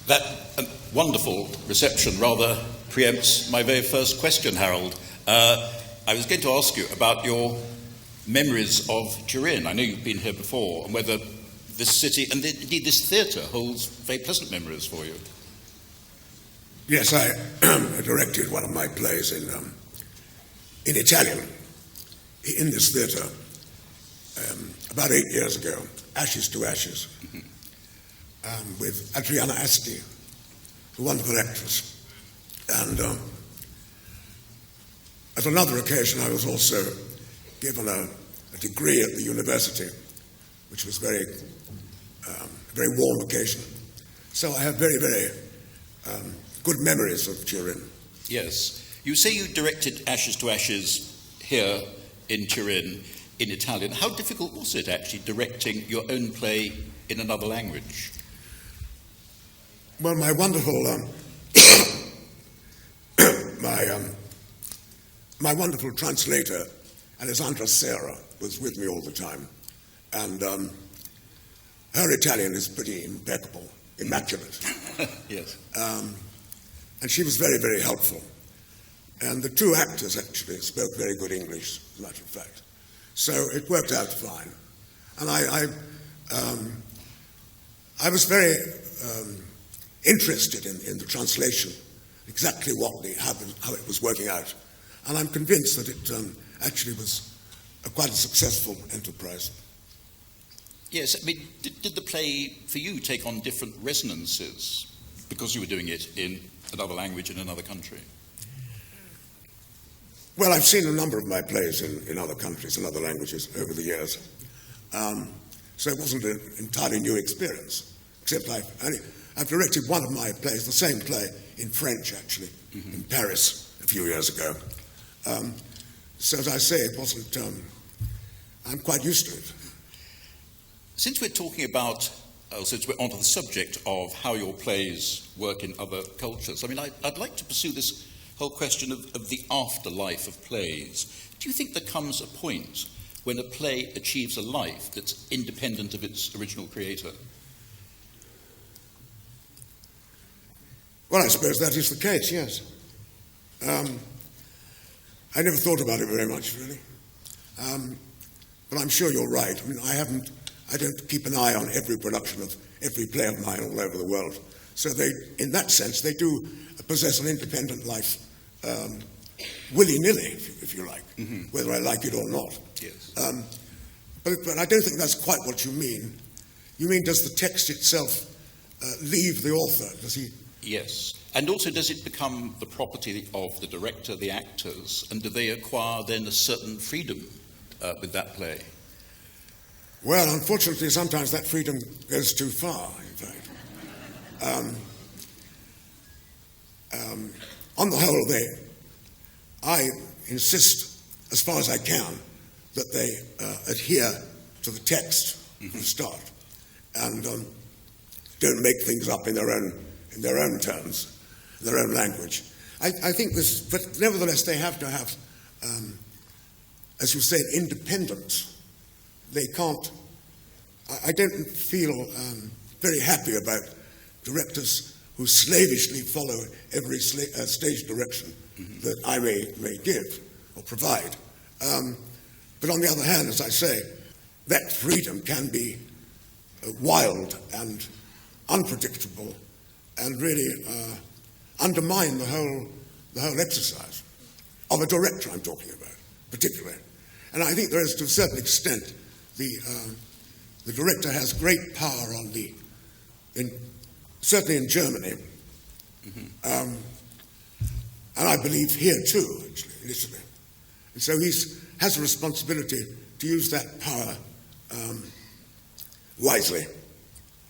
That wonderful reception rather preempts my very first question, Harold. I was going to ask you about your memories of Turin. I know you've been here before, and whether this city, and indeed this theatre, holds very pleasant memories for you. Yes, I directed one of my plays in Italian, in this theatre, about 8 years ago, Ashes to Ashes, with Adriana Asti, a wonderful actress. And at another occasion, I was also given a degree at the university, which was a very warm occasion. So I have very, very good memories of Turin. Yes. You say you directed Ashes to Ashes here in Turin in Italian. How difficult was it actually directing your own play in another language? Well, my wonderful my wonderful translator, Alessandra Serra, was with me all the time, and her Italian is pretty impeccable, immaculate. Yes. And she was very, very helpful. And the two actors actually spoke very good English, as a matter of fact. So it worked out fine. And I was very interested in the translation, exactly how it was working out. And I'm convinced that it actually was quite a successful enterprise. Yes, I mean, did the play, for you, take on different resonances because you were doing it in another language in another country? Well, I've seen a number of my plays in other countries, in other languages over the years. So it wasn't an entirely new experience, except I've directed one of my plays, the same play, in French, actually, in Paris a few years ago. So as I say, it wasn't, I'm quite used to it. Since we're talking about, since we're onto the subject of how your plays work in other cultures, I mean, I'd like to pursue this whole question of the afterlife of plays. Do you think there comes a point when a play achieves a life that's independent of its original creator? Well, I suppose that is the case, yes. I never thought about it very much, really. But I'm sure you're right. I mean, I don't keep an eye on every production of every play of mine all over the world. So in that sense, they do possess an independent life, willy-nilly, if you like, whether I like it or not. Yes. But I don't think that's quite what you mean. You mean, does the text itself leave the author? Does he? Yes. And also, does it become the property of the director, the actors, and do they acquire then a certain freedom with that play? Well, unfortunately, sometimes that freedom goes too far, in fact. On the whole, I insist, as far as I can, that they adhere to the text from the start and don't make things up in their own terms, their own language. I think this, but nevertheless, they have to have, as you said, independence. They can't. I don't feel very happy about directors who slavishly follow every stage direction that I may give or provide. But on the other hand, as I say, that freedom can be wild and unpredictable and really undermine the whole exercise of a director I'm talking about, particularly. And I think there is, to a certain extent, the director has great power on certainly in Germany, and I believe here too, actually, in Italy. And so he has a responsibility to use that power wisely.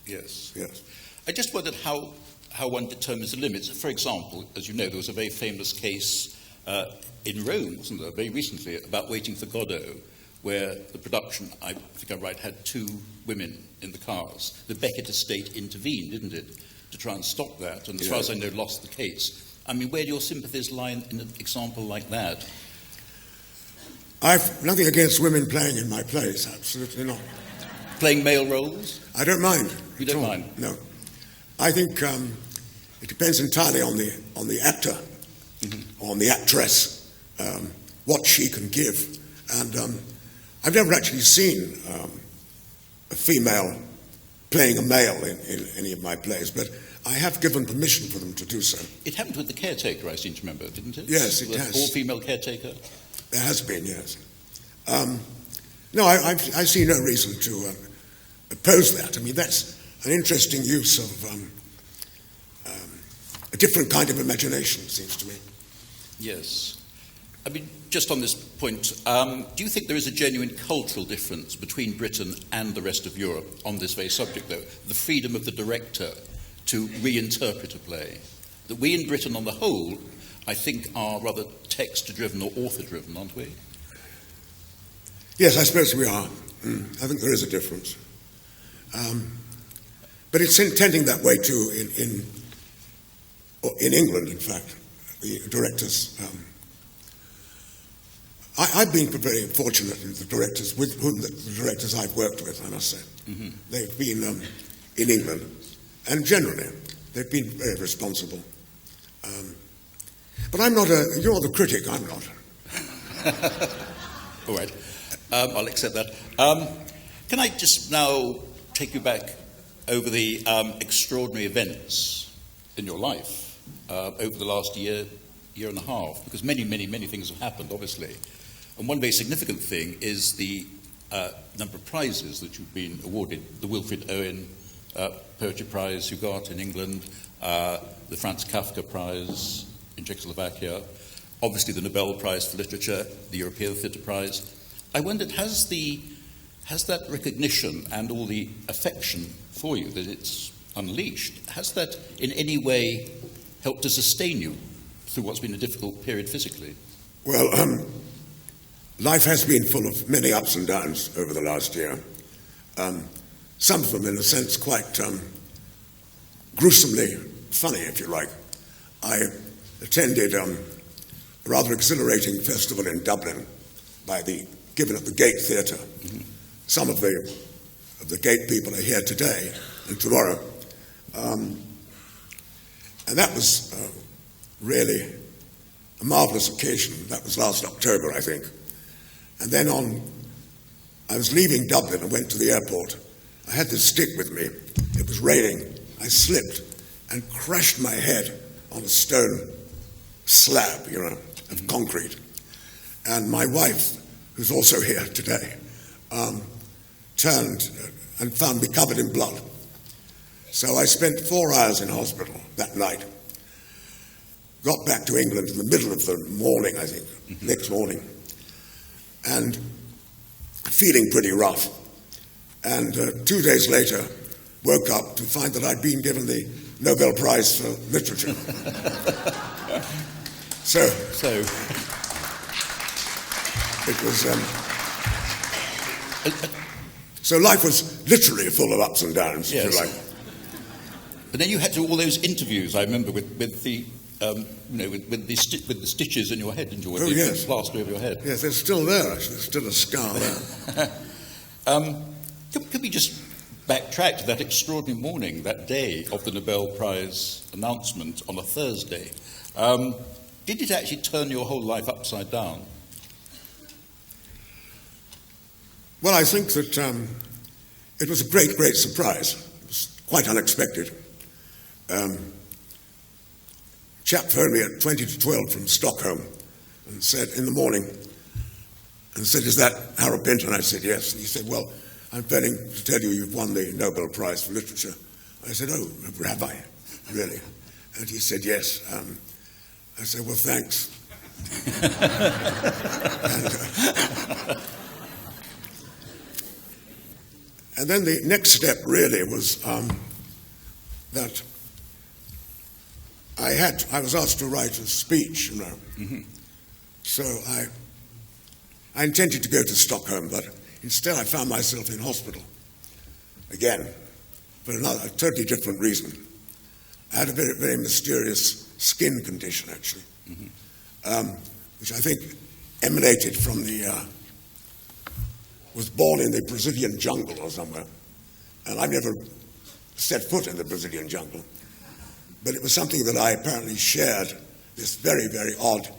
Yes. Yes. I just wondered how one determines the limits. For example, as you know, there was a very famous case in Rome, wasn't there, very recently, about Waiting for Godot, where the production, I think I'm right, had 2 women in the cars. The Beckett estate intervened, didn't it, to try and stop that, and as far as I know, lost the case. I mean, where do your sympathies lie in an example like that? I've nothing against women playing in my plays, absolutely not. Playing male roles? I don't mind. You don't mind? No. I think It depends entirely on the actor, or on the actress, what she can give. And I've never actually seen a female playing a male in any of my plays, but I have given permission for them to do so. It happened with The Caretaker, I seem to remember, didn't it? Yes, it the has. All-female caretaker? There has been, yes. No, I see no reason to oppose that. I mean, that's an interesting use of a different kind of imagination, it seems to me. Yes. I mean, just on this point, do you think there is a genuine cultural difference between Britain and the rest of Europe on this very subject, though? The freedom of the director to reinterpret a play. That we in Britain, on the whole, I think are rather text-driven or author-driven, aren't we? Yes, I suppose we are. I think there is a difference. But it's intending that way too in England, in fact. The directors... I've been very fortunate in the directors with whom the directors I've worked with, I must say. Mm-hmm. They've been in England, and generally they've been very responsible. But I'm not you're the critic, I'm not. All right, I'll accept that. Can I just now take you back over the extraordinary events in your life over the last year and a half? Because many things have happened, obviously. And one very significant thing is the number of prizes that you've been awarded. The Wilfred Owen Poetry Prize you got in England, the Franz Kafka Prize in Czechoslovakia, obviously the Nobel Prize for Literature, the European Theatre Prize. I wondered, has that recognition and all the affection for you that it's unleashed, has that in any way helped to sustain you through what's been a difficult period physically? Well, life has been full of many ups and downs over the last year. Some of them, in a sense, quite gruesomely funny, if you like. I attended a rather exhilarating festival in Dublin given at the Gate Theatre. Mm-hmm. Some of the Gate people are here today and tomorrow. And that was really a marvellous occasion. That was last October, I think. And then I was leaving Dublin and went to the airport. I had this stick with me. It was raining. I slipped and crashed my head on a stone slab, of concrete. And my wife, who's also here today, turned and found me covered in blood. So I spent 4 hours in hospital that night. Got back to England in the middle of the morning, I think, next morning, and feeling pretty rough. And 2 days later, woke up to find that I'd been given the Nobel Prize for Literature. So it was... so life was literally full of ups and downs, yes. If you like. But then you had to do all those interviews, I remember, with the stitches in your head, didn't you? With the plaster over your head. Yes, they're still there, actually. There's still a scar there. Could we just backtrack to that extraordinary morning, that day of the Nobel Prize announcement on a Thursday? Did it actually turn your whole life upside down? Well, I think that it was a great, great surprise. It was quite unexpected. Chap phoned me at 20 to 12 from Stockholm and said, in the morning, and said, "Is that Harold Pinter?" And I said, "Yes." And he said, "Well, I'm phoning to tell you you've won the Nobel Prize for Literature." I said, "Oh, have I? Really?" And he said, "Yes." I said, "Well, thanks." And then the next step really was that I was asked to write a speech, Mm-hmm. So I intended to go to Stockholm, but instead I found myself in hospital again for a totally different reason. I had a very, very mysterious skin condition, actually, which I think emanated from was born in the Brazilian jungle or somewhere, and I've never set foot in the Brazilian jungle. but it was something that I apparently shared, this very, very odd,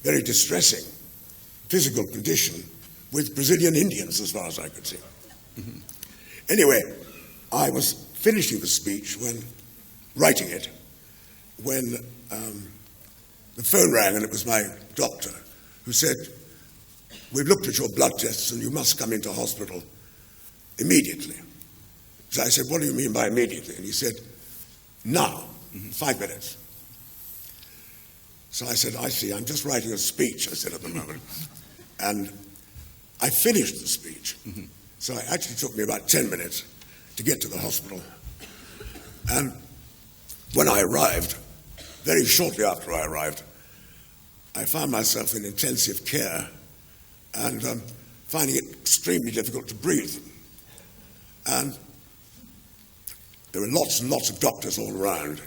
very distressing physical condition with Brazilian Indians, as far as I could see. Mm-hmm. Anyway, I was finishing the speech, writing it, when the phone rang, and it was my doctor who said, "We've looked at your blood tests and you must come into hospital immediately." So I said, "What do you mean by immediately?" And he said, "Now, 5 minutes." So I said, "I see, I'm just writing a speech," I said at the moment. And I finished the speech. Mm-hmm. So it actually took me about 10 minutes to get to the hospital. And when I arrived, very shortly after I arrived, I found myself in intensive care and finding it extremely difficult to breathe. And there were lots and lots of doctors all around.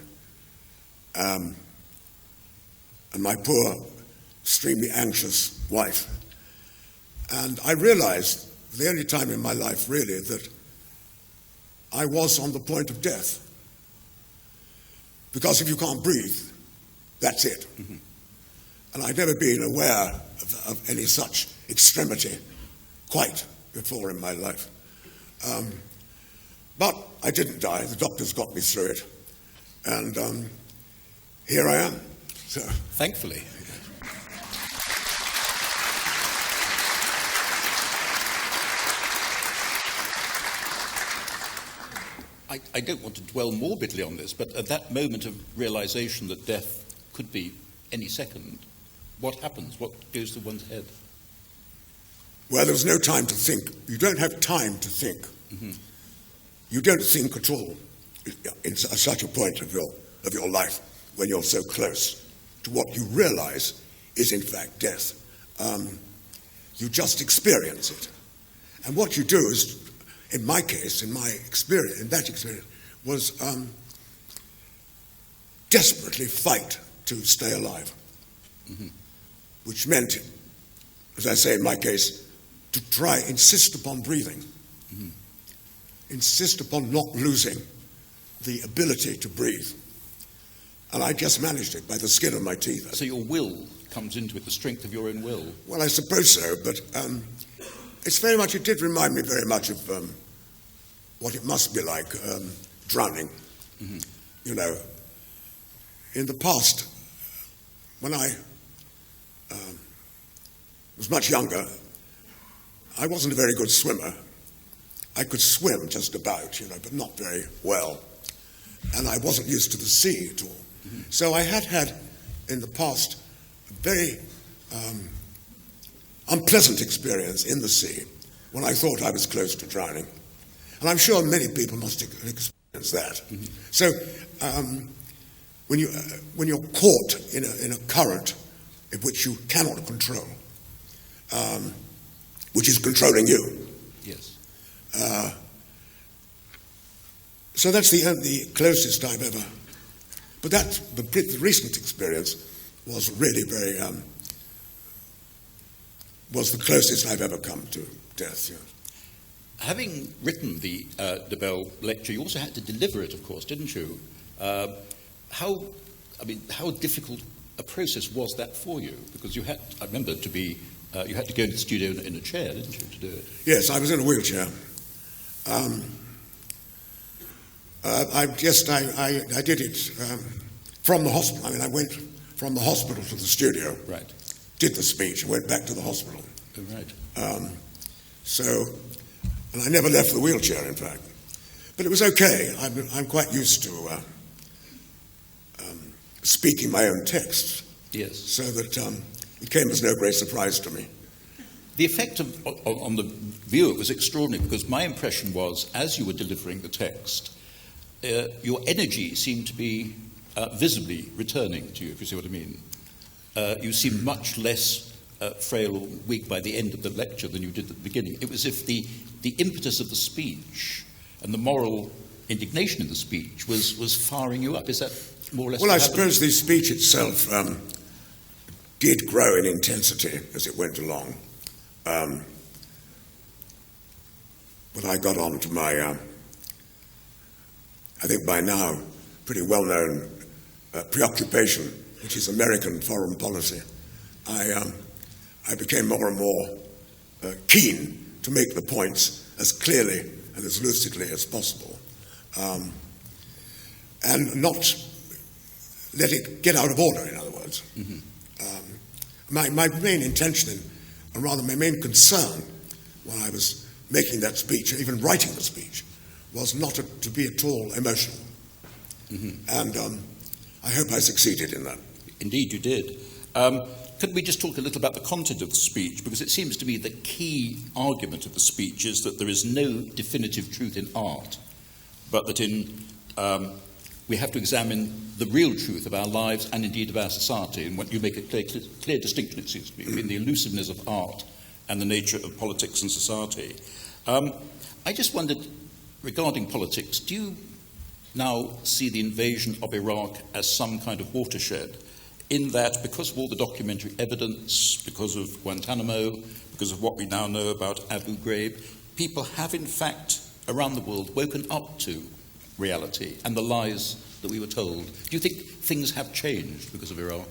And my poor, extremely anxious wife. And I realized, for the only time in my life really, that I was on the point of death. Because if you can't breathe, that's it. Mm-hmm. And I'd never been aware of any such extremity quite before in my life. But I didn't die. The doctors got me through it. And here I am. So. Thankfully. I don't want to dwell morbidly on this, but at that moment of realization that death could be any second, what happens? What goes through one's head? Well, there was no time to think. You don't have time to think. Mm-hmm. You don't think at all at such a point of your life when you're so close to what you realize is in fact death. You just experience it. And what you do is, in my case, in that experience, was desperately fight to stay alive. Mm-hmm. Which meant, as I say in my case, to insist upon breathing. Mm-hmm. Insist upon not losing the ability to breathe. And I just managed it by the skin of my teeth. So your will comes into it, the strength of your own will? Well, I suppose so, but it did remind me very much of what it must be like drowning. Mm-hmm. You know, in the past, when I was much younger, I wasn't a very good swimmer. I could swim just about, but not very well. And I wasn't used to the sea at all. Mm-hmm. So I had in the past a very unpleasant experience in the sea when I thought I was close to drowning. And I'm sure many people must experience that. Mm-hmm. So when you're caught in a current in which you cannot control, which is controlling you. Yes. So that's the closest I've ever. But the recent experience was really very was the closest I've ever come to death. Yeah. Having written the Nobel lecture, you also had to deliver it, of course, didn't you? How difficult a process was that for you? Because you had, I remember, you had to go into the studio in a chair, didn't you, to do it? Yes, I was in a wheelchair. I did it from the hospital. I mean, I went from the hospital to the studio. Right. Did the speech and went back to the hospital. Oh, right. And I never left the wheelchair, in fact. But it was okay. I'm quite used to speaking my own texts. Yes. So that it came as no great surprise to me. The effect on the viewer was extraordinary, because my impression was, as you were delivering the text, your energy seemed to be visibly returning to you, if you see what I mean. You seemed much less frail or weak by the end of the lecture than you did at the beginning. It was as if the impetus of the speech and the moral indignation in the speech was firing you up. Is that more or less? Well, I suppose the speech itself did grow in intensity as it went along. But I got on to my I think by now, pretty well-known preoccupation, which is American foreign policy, I became more and more keen to make the points as clearly and as lucidly as possible, and not let it get out of order, in other words. Mm-hmm. My main intention, and rather my main concern when I was making that speech, even writing the speech, was not to be at all emotional. Mm-hmm. And I hope I succeeded in that. Indeed, you did. Could we just talk a little about the content of the speech? Because it seems to me the key argument of the speech is that there is no definitive truth in art, but that we have to examine the real truth of our lives and indeed of our society. And what you make a clear distinction, it seems to me, between the elusiveness of art and the nature of politics and society. I just wondered, regarding politics, do you now see the invasion of Iraq as some kind of watershed, in that because of all the documentary evidence, because of Guantanamo, because of what we now know about Abu Ghraib, people have in fact around the world woken up to reality and the lies that we were told? Do you think things have changed because of Iraq?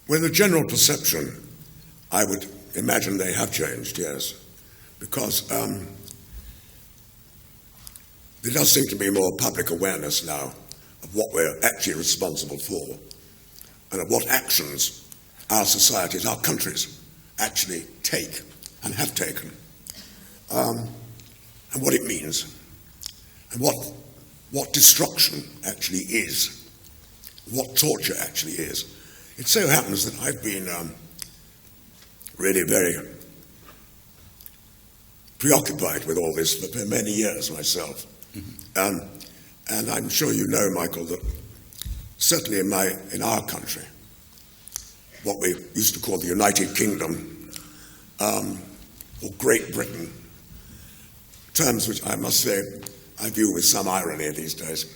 Well, the general perception, I would imagine they have changed, yes, because there does seem to be more public awareness now of what we're actually responsible for and of what actions our societies, our countries, actually take and have taken, and what it means, and what destruction actually is, what torture actually is. It so happens that I've been really very preoccupied with all this for many years myself. Mm-hmm. And I'm sure you know, Michael, that certainly in our country, what we used to call the United Kingdom, or Great Britain, terms which I must say I view with some irony these days.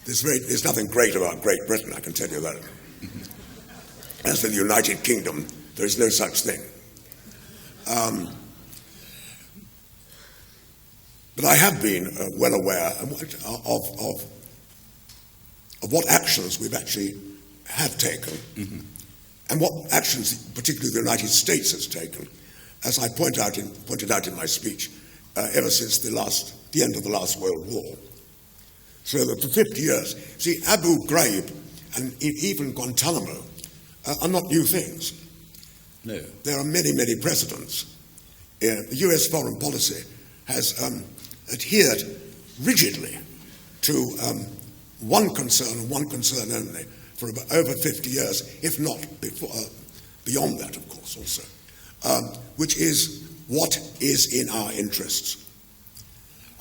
There's nothing great about Great Britain, I can tell you that. Mm-hmm. As for the United Kingdom, there is no such thing. But I have been well aware of what actions we've actually have taken, mm-hmm. and what actions, particularly the United States, has taken, as I pointed out in my speech, ever since the end of the last World War. So that for 50 years, see, Abu Ghraib and even Guantanamo are not new things. No. There are many, many precedents. The US foreign policy has adhered rigidly to one concern and one concern only for about over 50 years, if not beyond that, of course, also, which is what is in our interests.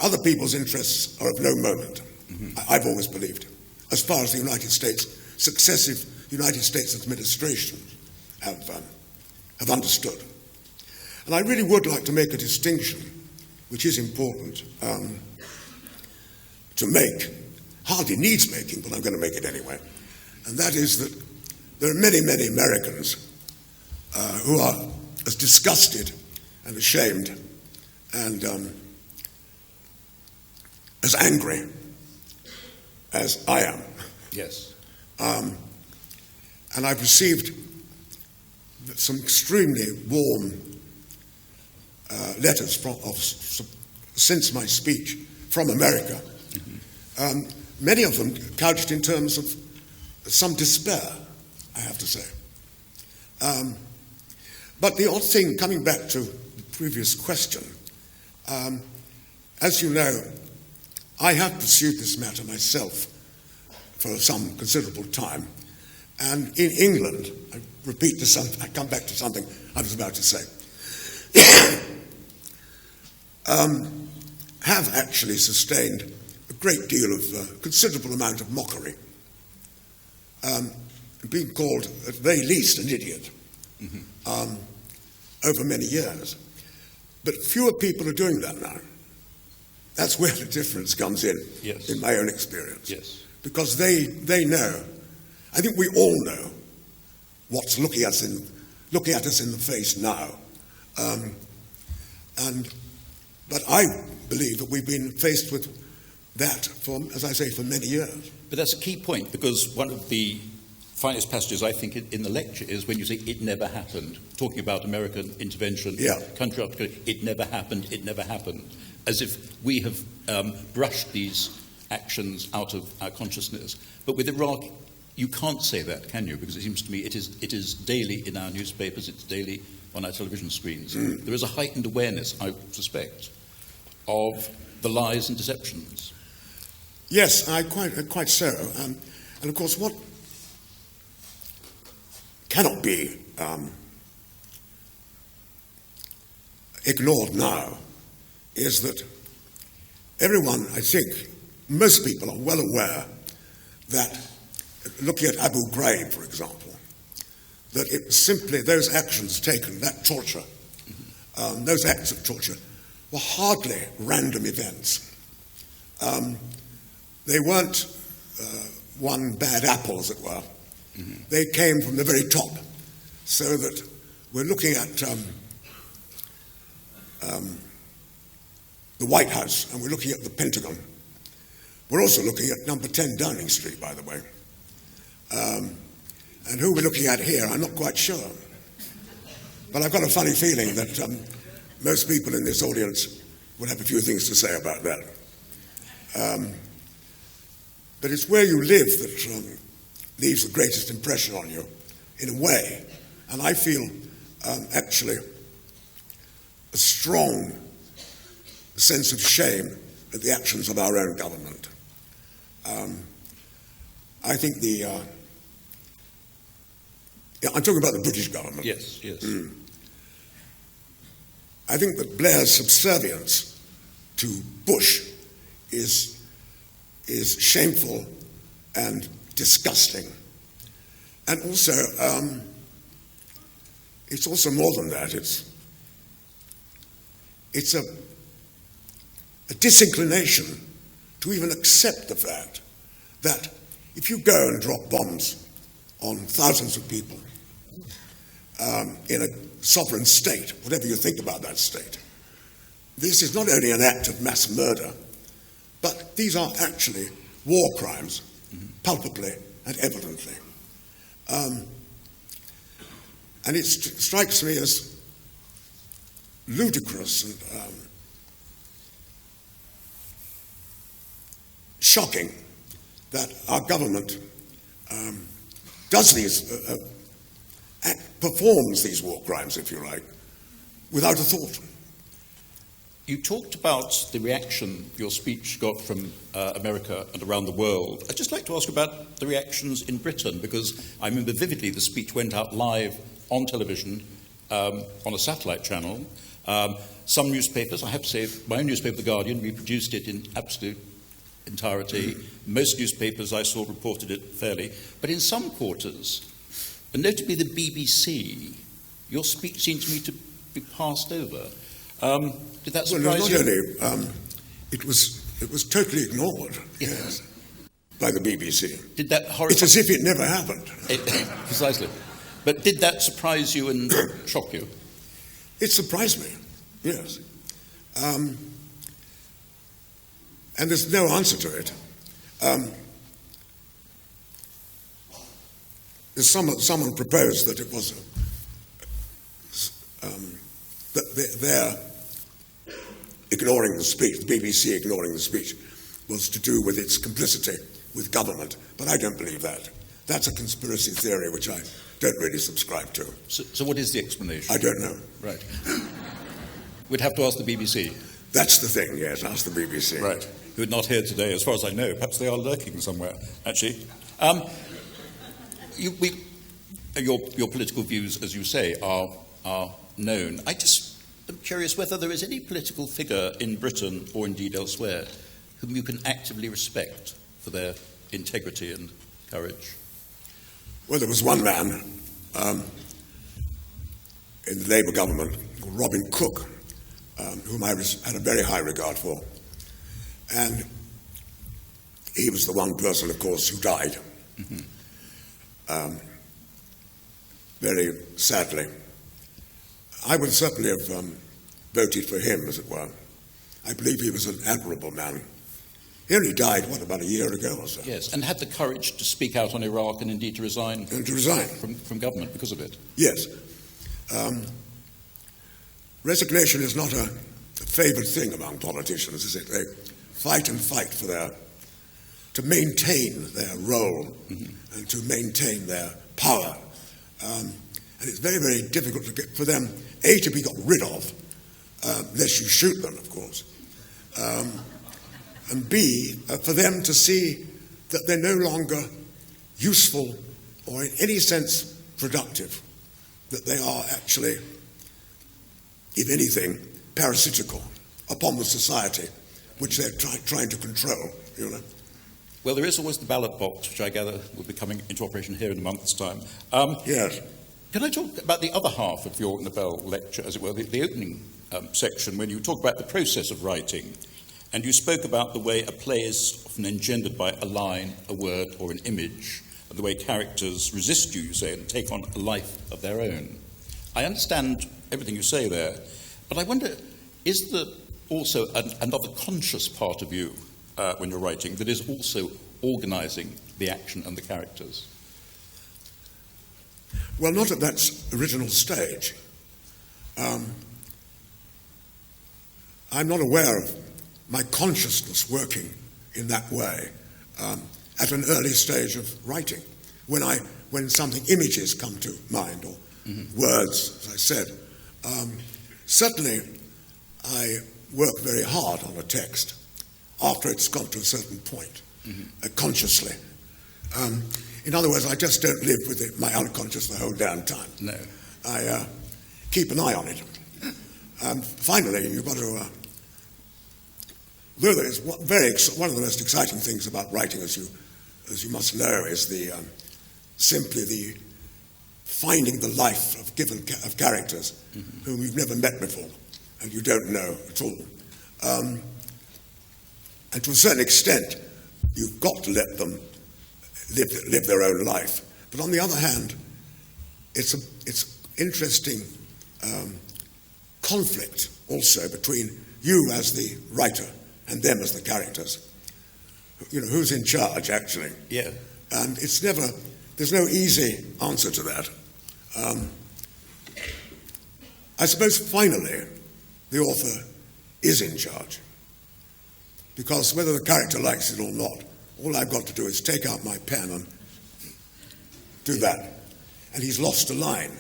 Other people's interests are of no moment, mm-hmm. I've always believed, as far as the United States, successive United States administrations have understood. And I really would like to make a distinction, which is important to make, hardly needs making, but I'm going to make it anyway, and that is that there are many, many Americans who are as disgusted and ashamed and as angry as I am. Yes. And I've received some extremely warm letters since my speech from America. Mm-hmm. Many of them couched in terms of some despair, I have to say. But the odd thing, coming back to the previous question, as you know, I have pursued this matter myself for some considerable time. And in England, I come back to something I was about to say, have actually sustained a great deal of considerable amount of mockery, being called at the very least an idiot, mm-hmm. Over many years. But fewer people are doing that now. That's where the difference comes in, yes. in my own experience. Yes. Because they know, I think we all know what's looking at us in the face now. But I believe that we've been faced with that for, as I say, for many years. But that's a key point, because one of the finest passages, I think, in the lecture is when you say it never happened, talking about American intervention, country after country, it never happened, as if we have brushed these actions out of our consciousness. But with Iraq, you can't say that, can you? Because it seems to me it is daily in our newspapers, it's daily on our television screens. There is a heightened awareness, I suspect, of the lies and deceptions. Yes, quite so. And of course, what cannot be ignored now is that everyone, I think, most people are well aware that, looking at Abu Ghraib, for example, that it was simply those actions taken, that torture, those acts of torture, were hardly random events. They weren't one bad apple, as it were. They came from the very top, so that we're looking at the White House, and we're looking at the Pentagon. We're also looking at number 10 Downing Street, by the way. And who we're looking at here, I'm not quite sure. But I've got a funny feeling that most people in this audience would have a few things to say about that. But it's where you live that leaves the greatest impression on you, in a way. And I feel actually a strong sense of shame at the actions of our own government. I think I'm talking about the British government. Yes. I think that Blair's subservience to Bush is shameful and disgusting. And also, it's also more than that. It's a disinclination to even accept the fact that if you go and drop bombs on thousands of people in a sovereign state, whatever you think about that state, this is not only an act of mass murder, but these are actually war crimes, palpably and evidently. And it strikes me as ludicrous and shocking that our government does performs these war crimes, if you like, without a thought. You talked about the reaction your speech got from America and around the world. I'd just like to ask about the reactions in Britain, because I remember vividly the speech went out live on television, on a satellite channel. Some newspapers, I have to say, my own newspaper, The Guardian, reproduced it in absolute entirety. Most newspapers I saw reported it fairly. But in some quarters, and notably the BBC, your speech seemed to me to be passed over. Did that surprise you? Not only. It was totally ignored. Yes. By the BBC. Did that horrify? It's as if it never happened. Precisely. But did that surprise you and shock you? It surprised me. Yes. And there's no answer to it. Someone proposed that it was that they're ignoring the speech, the BBC ignoring the speech, was to do with its complicity with government. But I don't believe that. That's a conspiracy theory which I don't really subscribe to. So what is the explanation? I don't know. Right. We'd have to ask the BBC. That's the thing, yes, ask the BBC. Right. Who are not here today, as far as I know. Perhaps they are lurking somewhere, actually. Your political views, as you say, are known. I just am curious whether there is any political figure in Britain, or indeed elsewhere, whom you can actively respect for their integrity and courage. Well, there was one man in the Labour government called Robin Cook, whom I had a very high regard for. And he was the one person, of course, who died. Very sadly. I would certainly have voted for him, as it were. I believe he was an admirable man. He only died, about a year ago or so? Yes, and had the courage to speak out on Iraq and indeed to resign. And to resign. From government because of it. Yes. Resignation is not a favoured thing among politicians, is it? They fight and fight to maintain their role and to maintain their power. And it's very, very difficult for them, A, to be got rid of, unless you shoot them, of course, and B, for them to see that they're no longer useful or in any sense productive, that they are actually, if anything, parasitical upon the society which they're trying to control, you know. Well, there is always the ballot box, which I gather will be coming into operation here in a month's time. Yes. Can I talk about the other half of your Nobel lecture, as it were, the opening section, when you talk about the process of writing, and you spoke about the way a play is often engendered by a line, a word, or an image, and the way characters resist you say, and take on a life of their own. I understand everything you say there, but I wonder, is there also another conscious part of you when you're writing that is also organising the action and the characters? Well, not at that original stage. I'm not aware of my consciousness working in that way at an early stage of writing, when something, images come to mind, or words, as I said. Certainly, I work very hard on a text after it's got to a certain point, consciously. In other words, I just don't live with my unconscious the whole damn time. No. I keep an eye on it. Finally, you've got to... Though there is one of the most exciting things about writing, as you must know, is simply the finding the life of characters whom you've never met before and you don't know at all. And to a certain extent, you've got to let them live their own life. But on the other hand, it's interesting conflict also between you as the writer and them as the characters. You know, who's in charge, actually? Yeah. And there's no easy answer to that. I suppose finally the author is in charge, because whether the character likes it or not, all I've got to do is take out my pen and do that. And he's lost a line.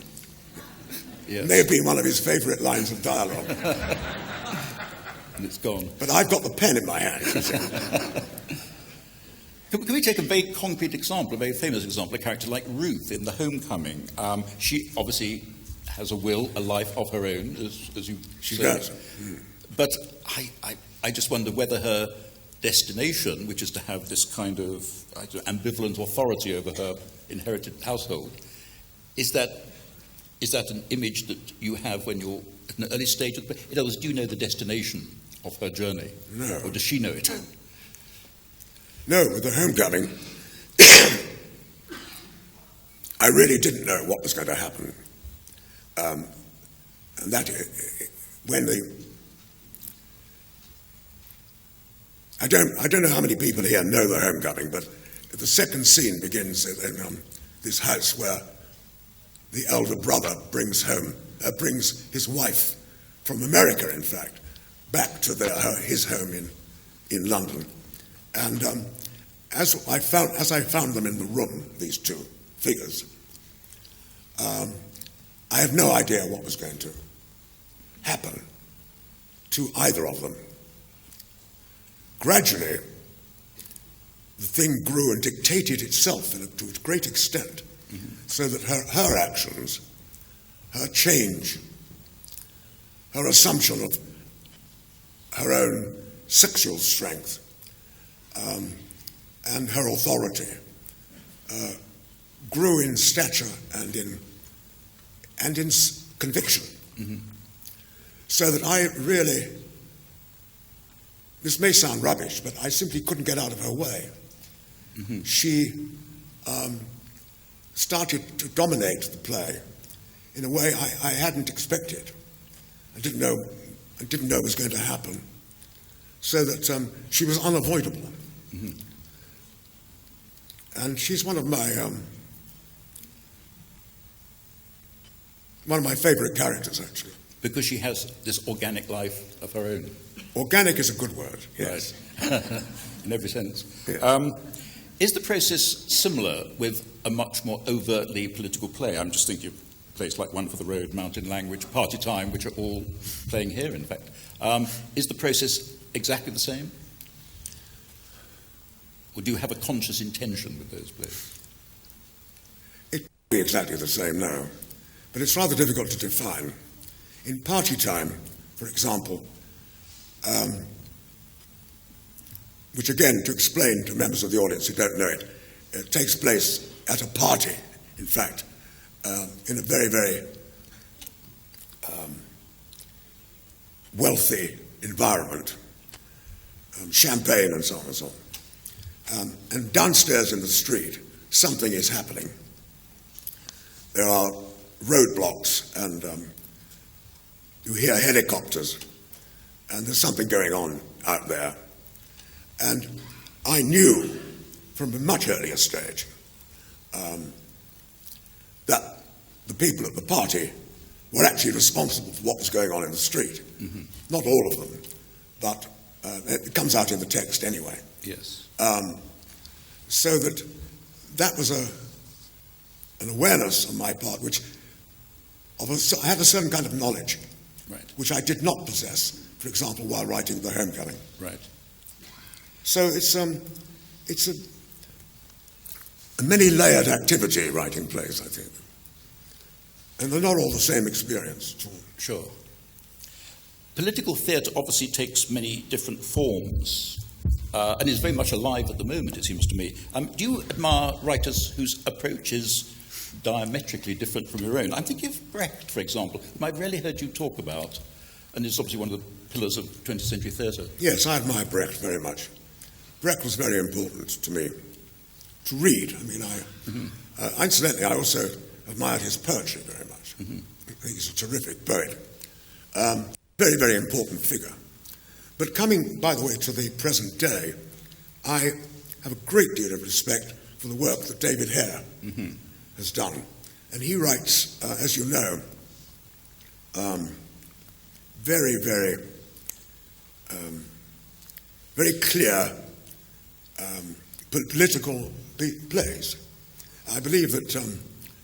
Yes. It may have been one of his favourite lines of dialogue. And it's gone. But I've got the pen in my hand. Can we take a very concrete example, a very famous example, a character like Ruth in The Homecoming? She obviously has a will, a life of her own, as you She say. does. But I just wonder whether her destination, which is to have this kind of ambivalent authority over her inherited household, is that an image that you have when you're at an early stage of the play? In other words, do you know the destination of her journey? No. Or does she know it? No, with The Homecoming, I really didn't know what was going to happen. And that, I don't know how many people here know The Homecoming, but the second scene begins in this house where the elder brother brings his wife from America, in fact, back to his home in London. And as I found them in the room, these two figures, I had no idea what was going to happen to either of them. Gradually, the thing grew and dictated itself to a great extent, so that her actions, her change, her assumption of her own sexual strength, and her authority grew in stature and in conviction. So that I really, this may sound rubbish, but I simply couldn't get out of her way. She started to dominate the play in a way I hadn't expected. I didn't know it was going to happen. so that she was unavoidable. Mm-hmm. And she's one of my favourite characters, actually. Because she has this organic life of her own. Organic is a good word, yes. Right. In every sense. Yeah. Is the process similar with a much more overtly political play? I'm just thinking of plays like One for the Road, Mountain Language, Party Time, which are all playing here, in fact. Is the process exactly the same? Or do you have a conscious intention with those plays? It could be exactly the same now, but it's rather difficult to define. In Party Time, for example, which again, to explain to members of the audience who don't know it, it takes place at a party, in fact, in a very, very wealthy environment, champagne and so on and so on. And downstairs in the street, something is happening. There are roadblocks and you hear helicopters, and there's something going on out there. And I knew from a much earlier stage that the people at the party were actually responsible for what was going on in the street. Mm-hmm. Not all of them, but it comes out in the text anyway. Yes. So that was an awareness on my part, which I had a certain kind of knowledge, right, which I did not possess, for example, while writing The Homecoming. Right. So it's a many-layered activity, writing plays, I think. And they're not all the same experience at all. Sure. Political theatre obviously takes many different forms and is very much alive at the moment, it seems to me. Do you admire writers whose approach is diametrically different from your own? I'm thinking of Brecht, for example, whom I've rarely heard you talk about, and is obviously one of the pillars of 20th century theatre. Yes, I admire Brecht very much. Brecht was very important to me to read. I mean, incidentally, I also admired his poetry very much. Mm-hmm. He's a terrific poet. Very, very important figure. But coming, by the way, to the present day, I have a great deal of respect for the work that David Hare has done. And he writes, as you know, very, very, very clear political plays. I believe that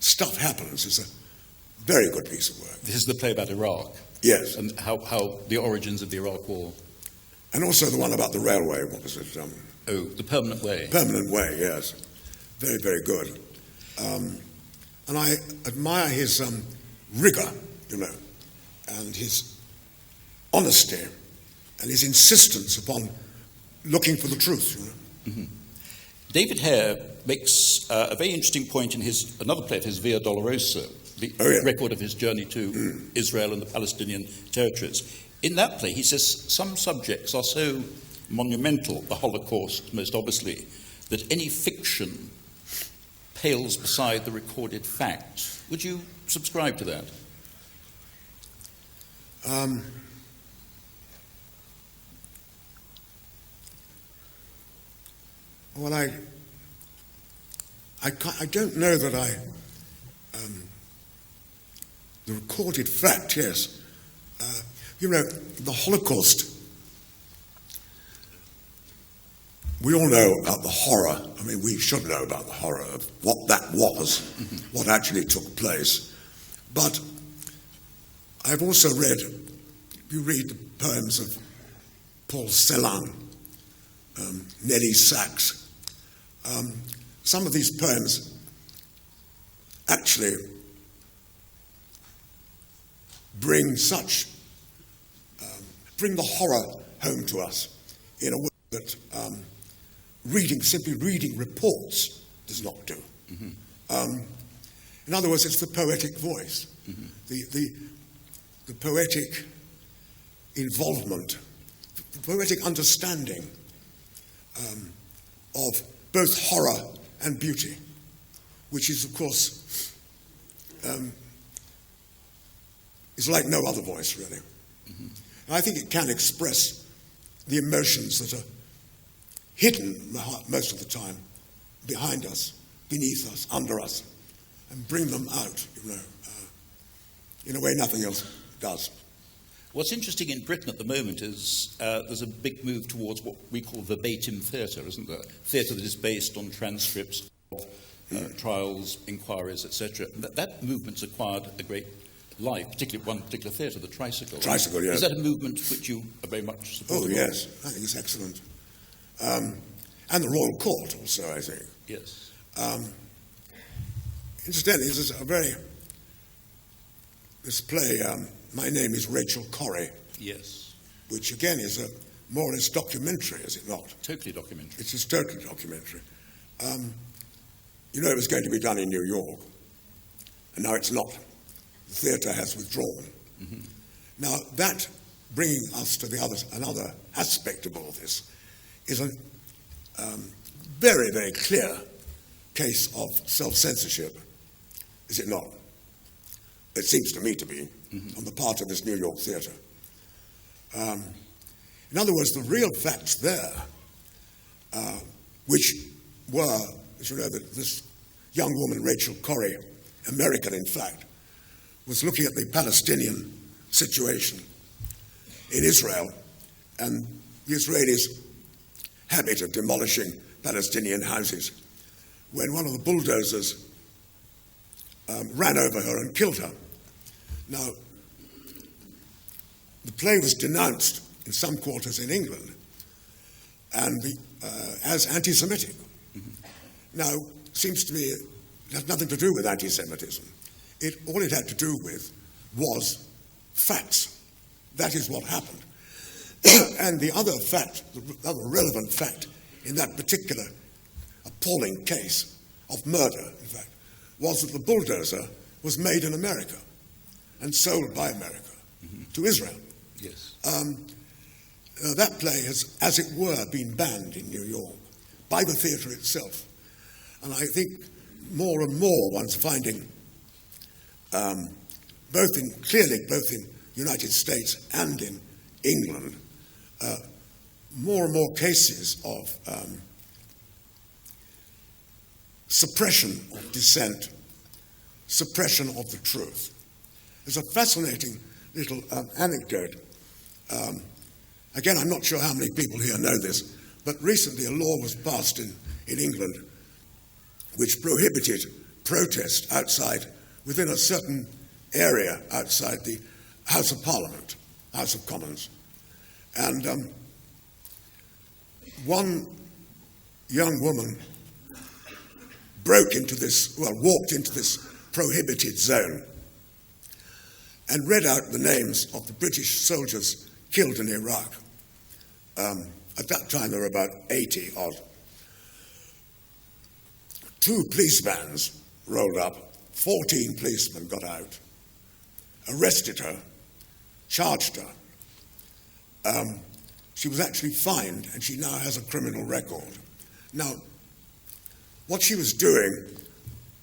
Stuff Happens is a very good piece of work. This is the play about Iraq. Yes. And how the origins of the Iraq War. And also the one about the railway, what was it? The Permanent Way. Permanent Way, yes. Very, very good. And I admire his rigour, you know, and his honesty and his insistence upon looking for the truth, you know. Mm-hmm. David Hare makes a very interesting point in another play of his, Via Dolorosa, the record of his journey to Israel and the Palestinian territories. In that play, he says some subjects are so monumental, the Holocaust most obviously, that any fiction pales beside the recorded fact. Would you subscribe to that? Well, I don't know that the recorded fact, yes. You know, the Holocaust, we all know about the horror. I mean, we should know about the horror of what that was, what actually took place. But I've also read, you read the poems of Paul Celan, Nellie Sachs. Some of these poems actually bring the horror home to us in a way that simply reading reports does not do. Mm-hmm. In other words, it's the poetic voice, the poetic involvement, the poetic understanding of both horror and beauty, which is, of course, is like no other voice, really. Mm-hmm. I think it can express the emotions that are hidden most of the time behind us, beneath us, under us, and bring them out, in a way nothing else does. What's interesting in Britain at the moment is there's a big move towards what we call verbatim theatre, isn't there? Theatre that is based on transcripts of trials, inquiries, etc. That movement's acquired a great life, particularly one particular theatre, the Tricycle. Tricycle, yes. Is that a movement which you are very much supportive of? Oh, yes. I think it's excellent. And the Royal Court also, I think. Yes. Incidentally, this play, My Name is Rachel Corrie. Yes. Which again is a more or less documentary, is it not? Totally documentary. It's just totally documentary. It was going to be done in New York, and now it's not. The theatre has withdrawn. Mm-hmm. Now, that bringing us to another aspect of all this is a very, very clear case of self-censorship, is it not? It seems to me to be, on the part of this New York theatre. In other words, the real facts there, which were, as you know, that this young woman, Rachel Corrie, American in fact, was looking at the Palestinian situation in Israel and the Israelis' habit of demolishing Palestinian houses, when one of the bulldozers ran over her and killed her. Now, the play was denounced in some quarters in England and as anti-Semitic. Mm-hmm. Now, it seems to me it has nothing to do with anti-Semitism. All it had to do with was facts. That is what happened. And the other fact, the other relevant fact in that particular appalling case of murder, in fact, was that the bulldozer was made in America and sold by America to Israel. Yes. That play has, as it were, been banned in New York by the theatre itself. And I think more and more one's finding, both in the United States and in England, more and more cases of suppression of dissent, suppression of the truth. There's a fascinating little anecdote. Again, I'm not sure how many people here know this, but recently a law was passed in England which prohibited protest within a certain area outside the House of Parliament, House of Commons. And one young woman walked into this prohibited zone and read out the names of the British soldiers killed in Iraq. At that time, there were about 80 odd. 2 police vans rolled up, 14 policemen got out, arrested her, charged her. She was actually fined, and she now has a criminal record. Now, what she was doing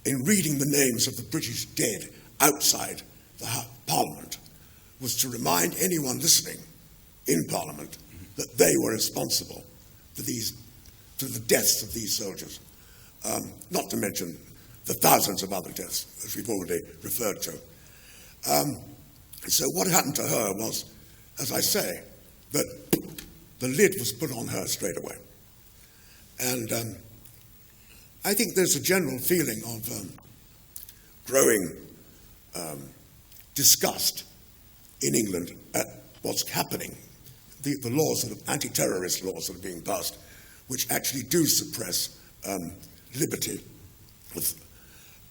in reading the names of the British dead outside the Parliament was to remind anyone listening in Parliament that they were responsible for the deaths of these soldiers, not to mention the thousands of other deaths, as we've already referred to. So what happened to her was, as I say, that the lid was put on her straight away. And I think there's a general feeling of growing disgust in England at what's happening, the laws, anti-terrorist laws that are being passed, which actually do suppress liberty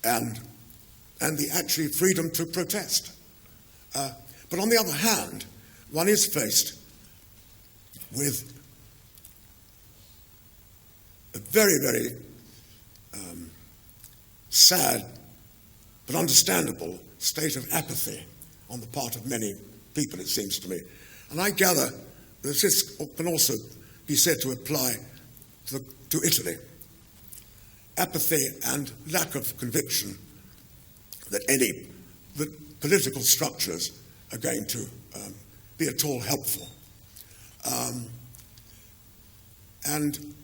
and the actually freedom to protest. But on the other hand, one is faced with a very, very sad but understandable state of apathy on the part of many people, it seems to me. And I gather that this can also be said to apply to Italy. Apathy and lack of conviction that political structures are going to be at all helpful. And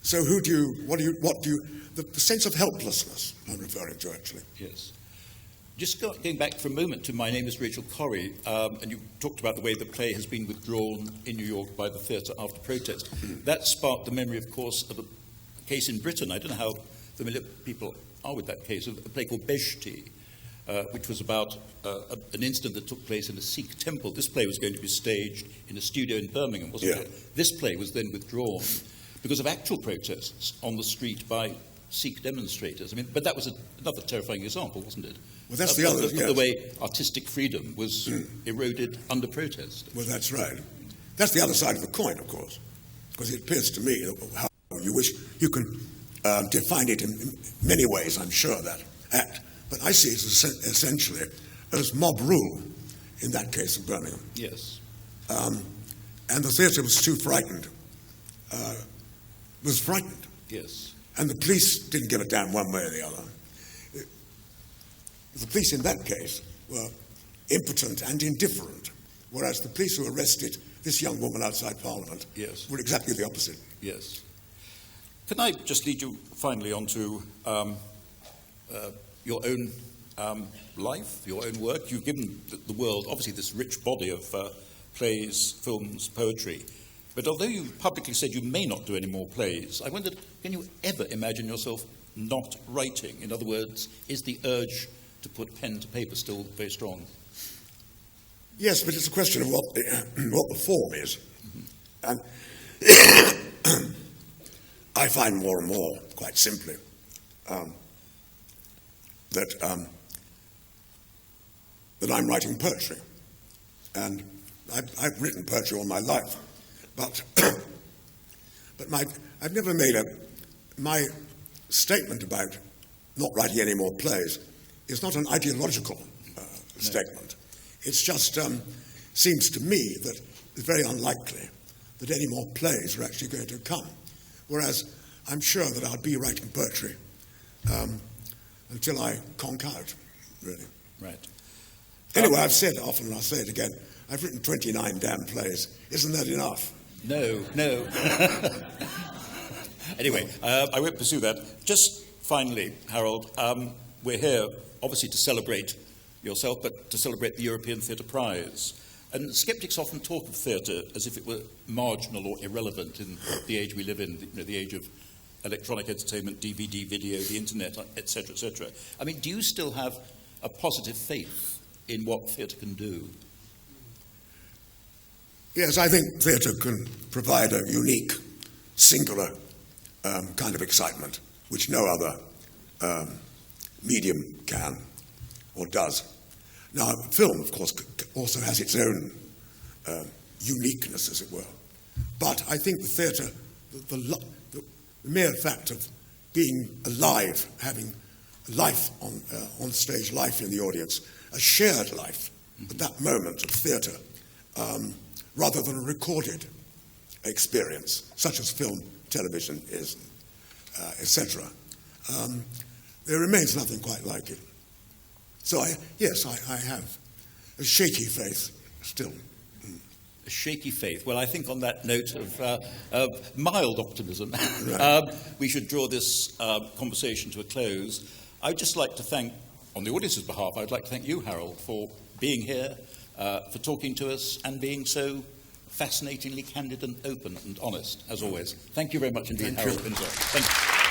so the sense of helplessness I'm referring to, actually. Yes. Just going back for a moment to My Name is Rachel Corrie, and you talked about the way the play has been withdrawn in New York by the theatre after protest. That sparked the memory, of course, of a case in Britain. I don't know how familiar people are with that case, of a play called Beshti, which was about an incident that took place in a Sikh temple. This play was going to be staged in a studio in Birmingham, wasn't it? This play was then withdrawn because of actual protests on the street by Sikh demonstrators. I mean, but that was another terrifying example, wasn't it? Well, that's the other, yes. The way artistic freedom was eroded under protest. Well, that's right. That's the other side of the coin, of course, because it appears to me how you wish you can define it in many ways, I'm sure, that act. But I see it essentially as mob rule in that case of Birmingham. Yes. And the theatre was too frightened. Was frightened. Yes. And the police didn't give a damn one way or the other. The police in that case were impotent and indifferent, whereas the police who arrested this young woman outside Parliament were exactly the opposite. Yes. Can I just lead you finally on to your own life, your own work? You've given the world, obviously, this rich body of plays, films, poetry. But although you publicly said you may not do any more plays, I wondered, can you ever imagine yourself not writing? In other words, is the urge to put pen to paper still very strong? Yes, but it's a question of what the form is. And I find more and more, quite simply, that I'm writing poetry. And I've written poetry all my life. But I've never made my statement about not writing any more plays is not an ideological statement. It's just seems to me that it's very unlikely that any more plays are actually going to come. Whereas I'm sure that I'll be writing poetry until I conk out, really. Right. Anyway, I've said often, and I'll say it again, I've written 29 damn plays. Isn't that enough? No. Anyway, I won't pursue that. Just finally, Harold, we're here obviously to celebrate yourself, but to celebrate the European Theatre Prize. And skeptics often talk of theatre as if it were marginal or irrelevant in the age we live in, the age of electronic entertainment, DVD, video, the internet, etc., etc. I mean, do you still have a positive faith in what theatre can do? Yes, I think theatre can provide a unique, singular kind of excitement, which no other medium can or does. Now, film, of course, also has its own uniqueness, as it were. But I think the theatre, the mere fact of being alive, having life on stage, life in the audience, a shared life at that moment of theatre, rather than a recorded experience, such as film, television is, etc. There remains nothing quite like it. So, I have a shaky faith still. A shaky faith. Well, I think on that note of mild optimism, we should draw this conversation to a close. I'd just like to thank, on the audience's behalf, I'd like to thank you, Harold, for being here, for talking to us, and being so fascinatingly candid and open and honest, as always. Thank you very much indeed, Harold Pinter. Thank you.